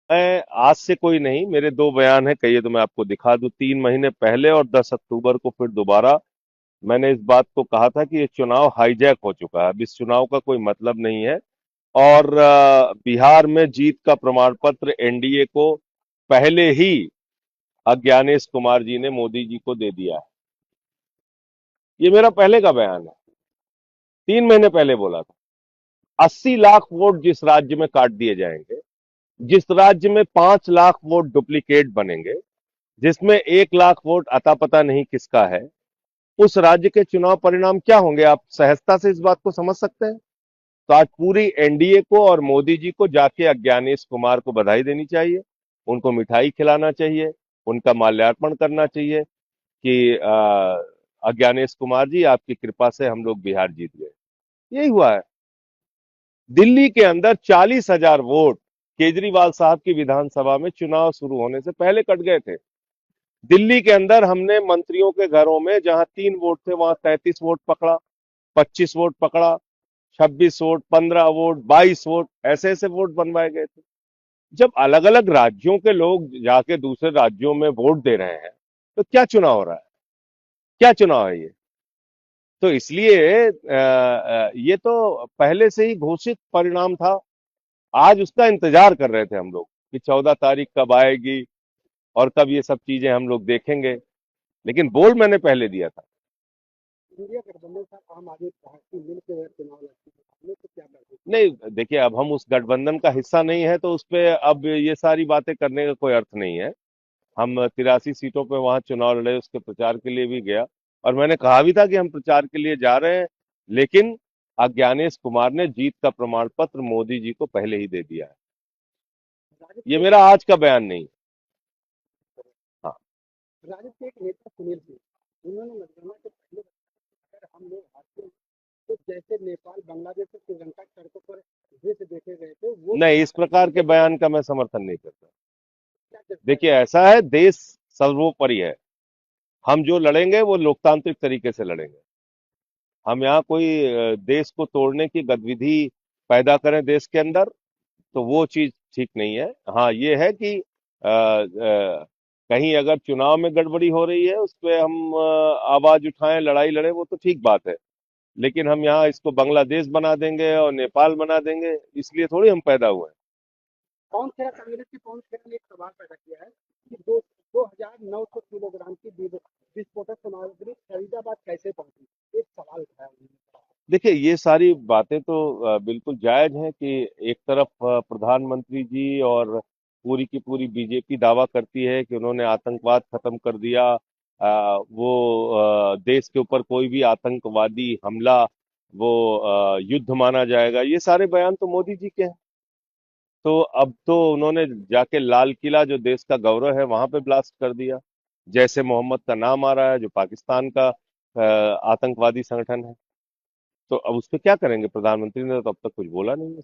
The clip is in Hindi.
मैं आज से कोई नहीं, मेरे दो बयान है, कहिए तो मैं आपको दिखा दूं। 3 महीने पहले और 10 अक्टूबर को फिर दोबारा मैंने इस बात को कहा था कि ये चुनाव हाईजैक हो चुका है, अब इस चुनाव का कोई मतलब नहीं है। और बिहार में जीत का प्रमाण पत्र एनडीए को पहले ही अज्ञानेश कुमार जी ने मोदी जी को दे दिया है। ये मेरा पहले का बयान है, 3 महीने पहले बोला था। 80 लाख वोट जिस राज्य में काट दिए जाएंगे, जिस राज्य में 5 लाख वोट डुप्लीकेट बनेंगे, जिसमें 1 लाख वोट अता पता नहीं किसका है, उस राज्य के चुनाव परिणाम क्या होंगे? आप सहजता से इस बात को समझ सकते हैं। तो आज पूरी एनडीए को और मोदी जी को जाके अज्ञानेश कुमार को बधाई देनी चाहिए, उनको मिठाई खिलाना चाहिए, उनका माल्यार्पण करना चाहिए कि अज्ञानेश कुमार जी, आपकी कृपा से हम लोग बिहार जीत गए। यही हुआ है। दिल्ली के अंदर 40,000 वोट केजरीवाल साहब की विधानसभा में चुनाव शुरू होने से पहले कट गए थे। दिल्ली के अंदर हमने मंत्रियों के घरों में जहां 3 वोट थे, वहां 33 वोट पकड़ा, 25 वोट पकड़ा, 26 वोट, 15 वोट, 22 वोट, ऐसे ऐसे वोट बनवाए गए थे। जब अलग अलग राज्यों के लोग जाके दूसरे राज्यों में वोट दे रहे हैं, तो क्या चुनाव हो रहा है? क्या चुनाव है ये? तो इसलिए ये तो पहले से ही घोषित परिणाम था। आज उसका इंतजार कर रहे थे हम लोग कि 14 तारीख कब आएगी और कब ये सब चीजें हम लोग देखेंगे। लेकिन बोल मैंने पहले दिया था। इंडिया गठबंधन साहब आम आदमी पार्टी मिलकर अगर चुनाव लड़ती है हमने तो क्या कर सकते नहीं, देखिए, अब हम उस गठबंधन का हिस्सा नहीं है तो उस पे अब ये सारी बातें करने का कोई अर्थ नहीं है। हम 83 सीटों पे वहां चुनाव लड़े, उसके प्रचार के लिए भी गया, और मैंने कहा भी था कि हम प्रचार के लिए जा रहे हैं। लेकिन अज्ञानेश कुमार ने जीत का प्रमाण पत्र मोदी जी को पहले ही दे दिया है। राजद ये के मेरा आज का बयान नहीं है। हाँ। राजद के एक नेता सुनील सिंह उन्होंने मतगणना के पहले बताया, अगर हम लोग हारते हैं तो जैसे नेपाल बांग्लादेश और श्रीलंका की सड़कों पर दृश्य देखे गए थे वो नहीं, इस भारत में प्रकार भी के देखे बयान जाएंगे। का मैं समर्थन नहीं करता। क्या चर्चा देखिए, है? ऐसा है, देश सर्वोपरि है। हम जो लड़ेंगे वो लोकतांत्रिक तरीके से लड़ेंगे। हम यहाँ कोई देश को तोड़ने की गतिविधि पैदा करें देश के अंदर, तो वो चीज ठीक नहीं है। हाँ, ये है कि कहीं अगर चुनाव में गड़बड़ी हो रही है, उस पे हम आवाज उठाएं, लड़ाई लड़े, वो तो ठीक बात है। लेकिन हम यहाँ इसको बांग्लादेश बना देंगे और नेपाल बना देंगे, इसलिए थोड़ी हम पैदा हुए हैं। पवन खेरा कांग्रेस के पवन खेरा ने एक सवाल पैदा किया है कि 2,900 किलोग्राम की विस्फोटक सामग्री फरीदाबाद कैसे पहुंची, एक सवाल उठाया उन्होंने। देखिए, ये सारी बातें तो बिल्कुल जायज हैं कि एक तरफ प्रधानमंत्री जी और पूरी की पूरी बीजेपी दावा करती है कि उन्होंने आतंकवाद खत्म कर दिया। वो देश के ऊपर कोई भी आतंकवादी हमला वो युद्ध माना जाएगा। ये सारे बयान तो मोदी जी के हैं। तो अब तो उन्होंने जाके लाल किला, जो देश का गौरव है, वहां पे ब्लास्ट कर दिया। जैसे मोहम्मद का नाम आ रहा है, जो पाकिस्तान का आतंकवादी संगठन है। तो अब उस पे क्या करेंगे? प्रधानमंत्री ने तो अब तक कुछ बोला नहीं है।